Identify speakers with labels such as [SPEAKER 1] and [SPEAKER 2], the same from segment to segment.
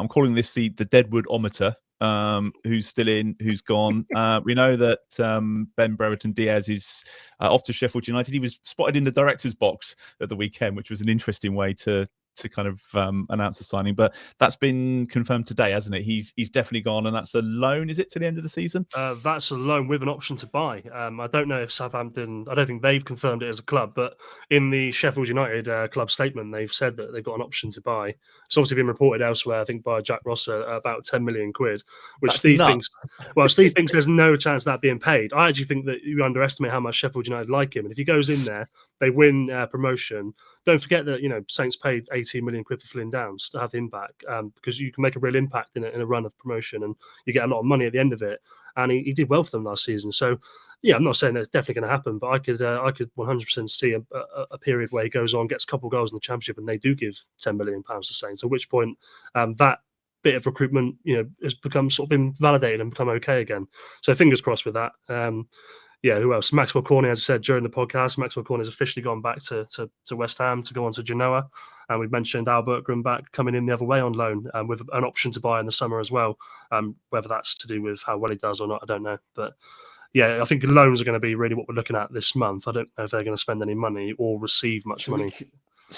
[SPEAKER 1] I'm calling this the Deadwood-ometer. Who's still in, who's gone. We know that Ben Brereton Diaz is off to Sheffield United. He was spotted in the director's box at the weekend, which was an interesting way to kind of announce the signing, but that's been confirmed today, hasn't it? He's definitely gone, and that's a loan, is it, to the end of the season?
[SPEAKER 2] That's a loan with an option to buy. I don't know if Southampton, I don't think they've confirmed it as a club, but in the Sheffield United club statement, they've said that they've got an option to buy. It's obviously been reported elsewhere, I think by Jack Rosser, about 10 million quid, which that's Steve nuts. Steve thinks there's no chance of that being paid. I actually think that you underestimate how much Sheffield United like him, and if he goes in there, they win promotion. Don't forget that, Saints paid 18 million quid for Flynn Downs to have him back, because you can make a real impact in a run of promotion, and you get a lot of money at the end of it. And he did well for them last season. So, yeah, I'm not saying that's definitely going to happen, but I could 100% see a period where he goes on, gets a couple of goals in the Championship, and they do give £10 million to Saints. At which point, that bit of recruitment, has become sort of been validated and become okay again. So fingers crossed with that. Who else? Maxwell Cornet, as I said during the podcast, Maxwell Cornet has officially gone back to West Ham to go on to Genoa. And we've mentioned Albert Grunback coming in the other way on loan, with an option to buy in the summer as well. Whether that's to do with how well he does or not, I don't know. But yeah, I think loans are going to be really what we're looking at this month. I don't know if they're going to spend any money or receive much money.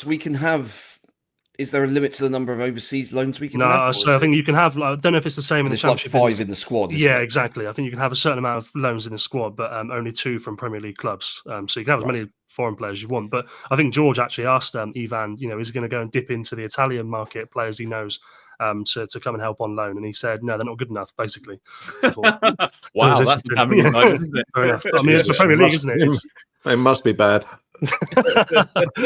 [SPEAKER 3] We can have... Is there a limit to the number of overseas loans we can have?
[SPEAKER 2] No, so I think you can have, I don't know if it's the same in the Championship.
[SPEAKER 3] Like 5 in the squad,
[SPEAKER 2] yeah, exactly. I think you can have a certain amount of loans in the squad, but only 2 from Premier League clubs. So you can have as many foreign players as you want. But I think George actually asked Ivan, is he going to go and dip into the Italian market, players he knows, to come and help on loan? And he said, no, they're not good enough, basically.
[SPEAKER 1] Wow, that's damning moment, isn't it?
[SPEAKER 2] Fair enough. I mean, it's the Premier League, isn't it?
[SPEAKER 4] It must be bad.
[SPEAKER 1] The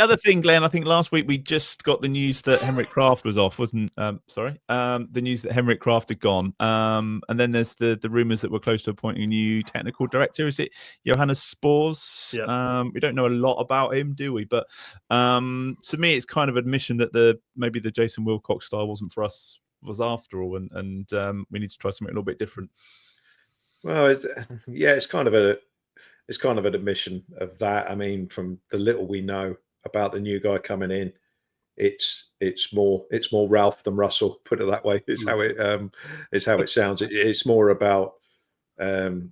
[SPEAKER 1] other thing, Glenn, I think last week we just got the news that Henrik Kraft was off, wasn't? The news that Henrik Kraft had gone, and then there's the rumours that we're close to appointing a new technical director. Is it Johannes Spors?
[SPEAKER 2] Yeah.
[SPEAKER 1] We don't know a lot about him, do we? But to me, it's kind of admission that maybe the Jason Wilcox style wasn't for us, was after all, and we need to try something a little bit different.
[SPEAKER 4] Well, it's kind of an admission of that. I mean, from the little we know about the new guy coming in, it's more Ralph than Russell. Put it that way. Is how it sounds. It's more about the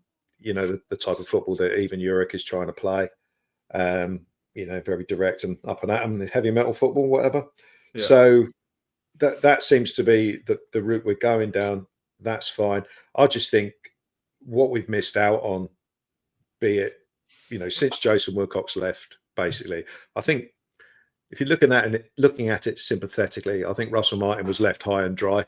[SPEAKER 4] type of football that even Jurek is trying to play. Very direct and up and at 'em, heavy metal football, whatever. Yeah. So that seems to be the route we're going down. That's fine. I just think what we've missed out on, be it, since Jason Wilcox left, basically, I think if you're looking at it sympathetically, I think Russell Martin was left high and dry.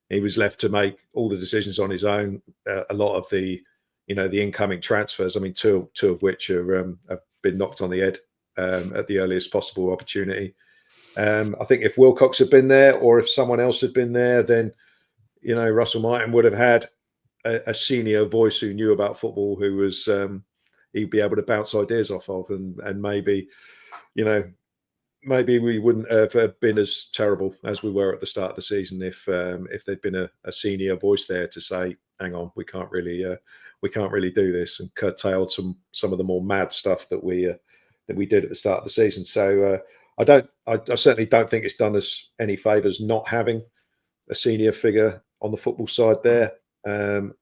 [SPEAKER 4] He was left to make all the decisions on his own. A lot of the incoming transfers, I mean, two of which have been knocked on the head at the earliest possible opportunity. I think if Wilcox had been there, or if someone else had been there, then Russell Martin would have had a senior voice who knew about football, who was he'd be able to bounce ideas off of, and maybe we wouldn't have been as terrible as we were at the start of the season if there'd been a senior voice there to say, hang on, we can't really do this, and curtailed some of the more mad stuff that we did at the start of the season. So I certainly don't think it's done us any favours not having a senior figure on the football side there. And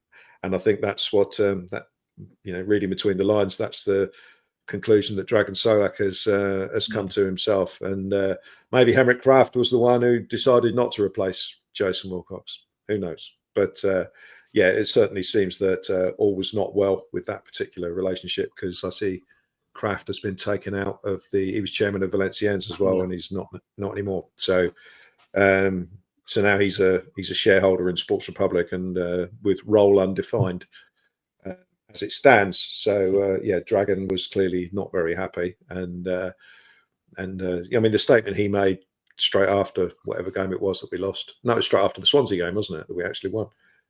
[SPEAKER 4] I think that's what reading between the lines, that's the conclusion that Dragan Solak has come to himself. And maybe Henrik Kraft was the one who decided not to replace Jason Wilcox. Who knows? But it certainly seems that all was not well with that particular relationship, because I see Kraft has been taken out of he was chairman of Valenciennes as well, and he's not anymore. So so now he's a shareholder in Sports Republic, and with role undefined as it stands. So Dragan was clearly not very happy, and I mean, the statement he made straight after whatever game it was that we lost. No, it was straight after the Swansea game, wasn't it, that we actually won?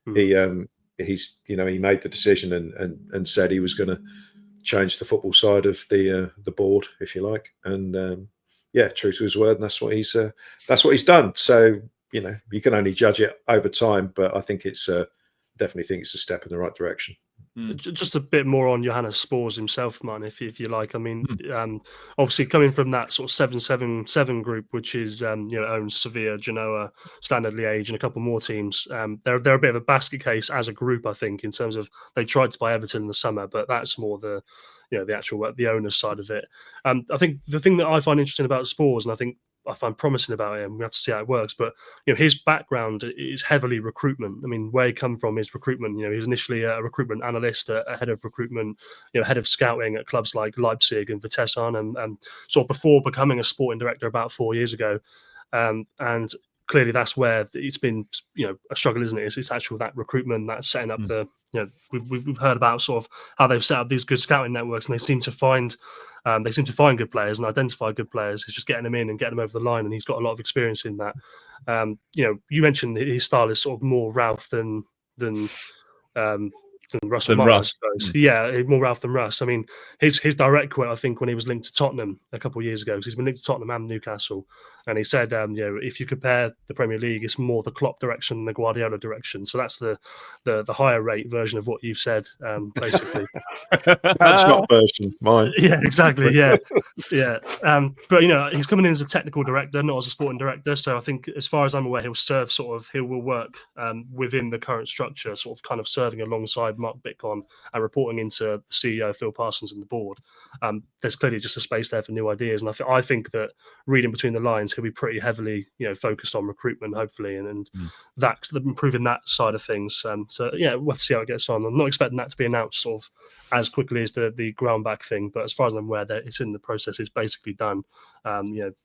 [SPEAKER 4] Mm. He made the decision and said he was going to change the football side of the board, if you like, and true to his word, and that's what he's done. So you can only judge it over time, but I think definitely think it's a step in the right direction.
[SPEAKER 2] Just a bit more on Johannes Spors himself, man, if you like. I mean, obviously coming from that sort of 7-7-7 group, which is owns Sevilla, Genoa, Standard Liège, and a couple more teams. They're a bit of a basket case as a group, I think, in terms of they tried to buy Everton in the summer, but that's more the actual the owner's side of it. I think the thing that I find interesting about Spors, and I find promising about him, we have to see how it works, but his background is heavily recruitment. I mean, where he come from is recruitment. He was initially a recruitment analyst, a head of recruitment, head of scouting at clubs like Leipzig and Vitesse, and sort of before becoming a sporting director about 4 years ago. And clearly that's where it's been, a struggle, isn't it? It's actual that recruitment, that setting up the, we've heard about sort of how they've set up these good scouting networks, and they seem to find good players and identify good players. It's just getting them in and getting them over the line, and he's got a lot of experience in that. You mentioned that his style is sort of more Ralph than Russ. I suppose. Yeah, more Ralph than Russ. I mean, his direct quote, I think, when he was linked to Tottenham a couple of years ago, because he's been linked to Tottenham and Newcastle, and he said, if you compare the Premier League, it's more the Klopp direction than the Guardiola direction. So that's the higher rate version of what you've said, basically.
[SPEAKER 4] That's not version, mine.
[SPEAKER 2] Yeah, exactly. Yeah. But he's coming in as a technical director, not as a sporting director. So I think, as far as I'm aware, he will work within the current structure, sort of kind of serving alongside Mark Bitcon and reporting into the CEO Phil Parsons and the board. There's clearly just a space there for new ideas, and I think that, reading between the lines, he'll be pretty heavily focused on recruitment, hopefully, and that's improving that side of things. So we'll have to see how it gets on. I'm not expecting that to be announced sort of as quickly as the ground back thing, but as far as I'm aware, that it's in the process. It's basically done.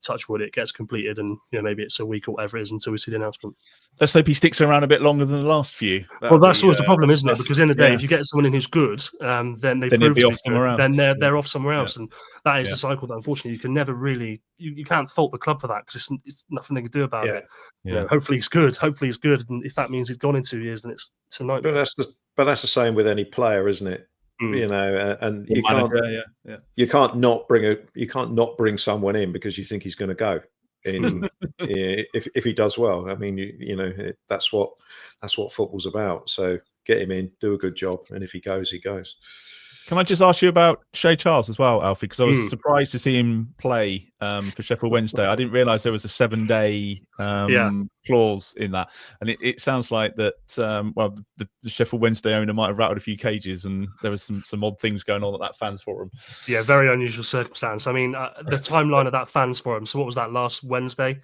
[SPEAKER 2] Touch wood, it gets completed, and maybe it's a week or whatever it is until we see the announcement.
[SPEAKER 1] Let's hope he sticks around a bit longer than the last few.
[SPEAKER 2] Well, that's always the problem, isn't it? Because in the day, if you get someone in who's good, then they'll
[SPEAKER 1] be off somewhere else.
[SPEAKER 2] Then they're off somewhere else, and that is the cycle that, unfortunately, you can never really you can't fault the club for that, because it's nothing they can do about it. Hopefully he's good. And if that means he's gone in 2 years, then it's a nightmare.
[SPEAKER 4] But that's the same with any player, isn't it? And you can't not bring someone in because you think he's going to go in if he does well. I mean, that's what football's about. So get him in, do a good job, and if he goes, he goes.
[SPEAKER 1] Can I just ask you about Shay Charles as well, Alfie? Because I was surprised to see him play for Sheffield Wednesday. I didn't realise there was a 7-day clause in that, and it sounds like that. The Sheffield Wednesday owner might have rattled a few cages, and there was some odd things going on at that fans forum. Yeah,
[SPEAKER 2] very unusual circumstance. I mean, the timeline of that fans forum. So what was that, last Wednesday?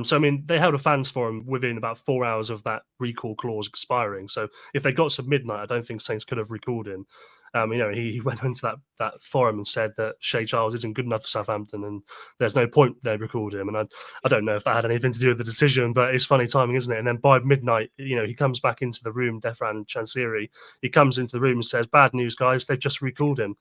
[SPEAKER 2] So I mean, they held a fans forum within about 4 hours of that recall clause expiring. So if they got to midnight, I don't think Saints could have recalled him. He went into that forum and said that Shay Charles isn't good enough for Southampton, and there's no point they recalled him. And I don't know if that had anything to do with the decision, but it's funny timing, isn't it? And then by midnight, he comes back into the room, Defran Chansiri. He comes into the room and says, "Bad news, guys, they've just recalled him."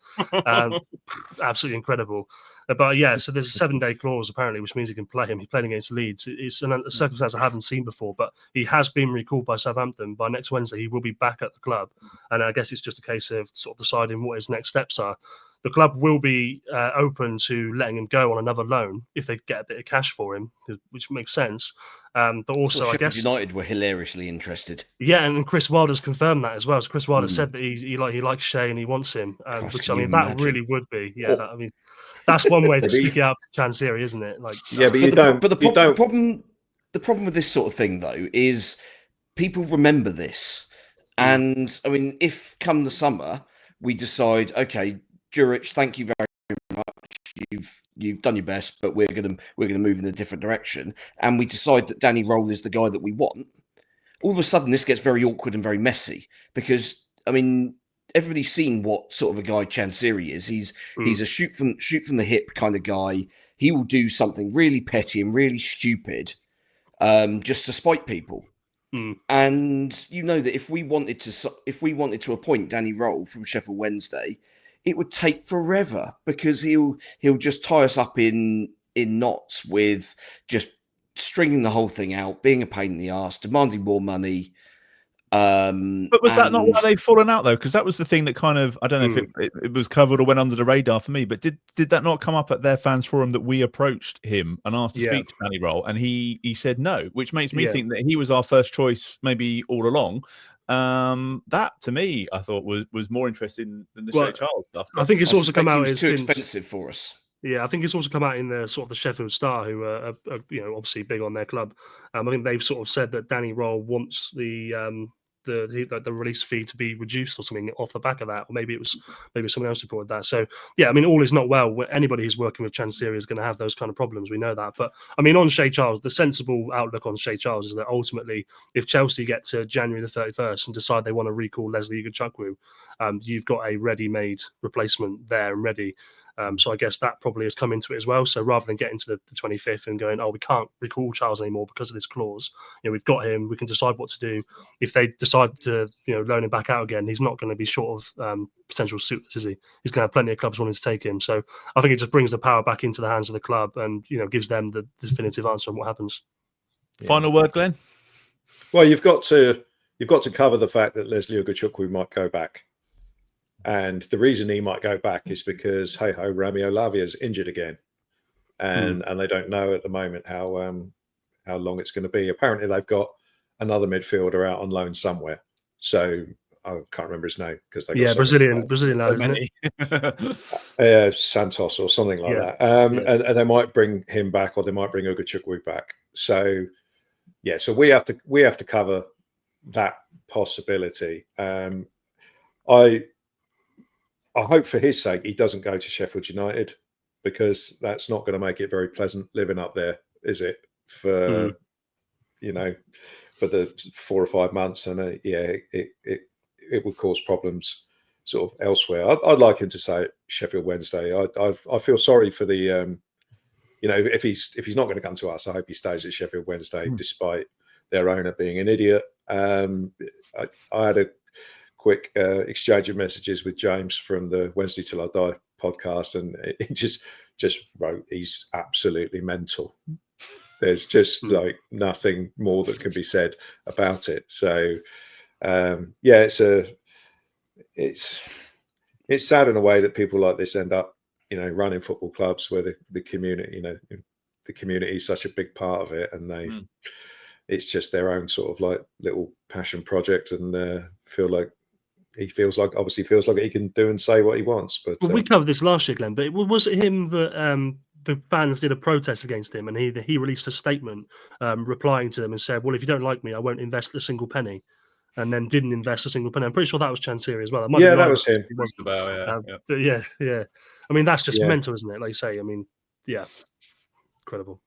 [SPEAKER 2] Absolutely incredible. But so there's a 7-day clause apparently, which means he can play him. He played against Leeds. It's a circumstance I haven't seen before, but he has been recalled by Southampton. By next Wednesday, he will be back at the club, and I guess it's just a case of sort of deciding what his next steps are. The club will be open to letting him go on another loan if they get a bit of cash for him, which makes sense. But also, I guess
[SPEAKER 3] United were hilariously interested.
[SPEAKER 2] Yeah, and Chris Wilder's confirmed that as well. So Chris Wilder said that he likes Shay and he wants him, which I mean that really would be that's one way to stick it out to Chansiri, isn't it? But
[SPEAKER 3] the problem with this sort of thing though is people remember this, and I mean, if come the summer we decide, okay, Juric, thank you very much, you've done your best, but we're gonna move in a different direction, and we decide that Danny Roll is the guy that we want, all of a sudden this gets very awkward and very messy, because I mean, everybody's seen what sort of a guy Chansiri is. He's a shoot from the hip kind of guy. He will do something really petty and really stupid, just to spite people. And that if we wanted to appoint Danny Roll from Sheffield Wednesday, it would take forever, because he'll just tie us up in knots with just stringing the whole thing out, being a pain in the arse, demanding more money.
[SPEAKER 1] But was that not why they've fallen out though? Because that was the thing that kind of, I don't know if it was covered or went under the radar for me. But did that not come up at their fans forum that we approached him and asked to speak to Danny Roll, and he said no, which makes me think that he was our first choice maybe all along. That to me, I thought was more interesting than the Shay Charles stuff.
[SPEAKER 2] I think it's also come out as
[SPEAKER 3] too expensive for us.
[SPEAKER 2] Yeah, I think it's also come out in the sort of the Sheffield Star, who are obviously big on their club. I think they've sort of said that Danny Roll wants the release fee to be reduced or something off the back of that, or maybe someone else reported that. So yeah, I mean, all is not well. Anybody who's working with Chancery is going to have those kind of problems. We know that. But I mean, on Shay Charles, the sensible outlook on Shay Charles is that ultimately, if Chelsea get to January the 31st and decide they want to recall Leslie Ugochukwu, you've got a ready-made replacement there and ready. So I guess that probably has come into it as well. So rather than getting to the 25th and going, oh, we can't recall Charles anymore because of this clause, we've got him. We can decide what to do. If they decide to loan him back out again, he's not going to be short of potential suitors, is he? He's going to have plenty of clubs wanting to take him. So I think it just brings the power back into the hands of the club and gives them the definitive answer on what happens.
[SPEAKER 1] Final word, Glenn.
[SPEAKER 4] Well, you've got to cover the fact that Leslie Ugochukwu might go back. And the reason he might go back is because, hey-ho, Romeo Lavia is injured again. And they don't know at the moment how long it's going to be. Apparently, they've got another midfielder out on loan somewhere. So I can't remember his name because they got
[SPEAKER 2] Brazilian lad, isn't
[SPEAKER 4] it? Santos or something like that. And they might bring him back, or they might bring Ugochukwu back. So so we have to cover that possibility. I hope for his sake he doesn't go to Sheffield United, because that's not going to make it very pleasant living up there, is it? For for the 4 or 5 months, and it would cause problems sort of elsewhere. I'd like him to say Sheffield Wednesday. I feel sorry for the if he's not going to come to us, I hope he stays at Sheffield Wednesday, despite their owner being an idiot. I had a quick exchange of messages with James from the Wednesday Till I Die podcast, and he just wrote, he's absolutely mental. There's just like nothing more that can be said about it. So it's sad in a way that people like this end up running football clubs where the community the community is such a big part of it, and they it's just their own sort of like little passion project, and he obviously feels like he can do and say what he wants. But
[SPEAKER 2] we covered this last year, Glenn. But was it him that the fans did a protest against him, and he released a statement replying to them and said, "Well, if you don't like me, I won't invest a single penny," and then didn't invest a single penny. I'm pretty sure that was Chancery as well.
[SPEAKER 4] That was him.
[SPEAKER 2] I mean, that's just mental, isn't it? Like you say. I mean, incredible.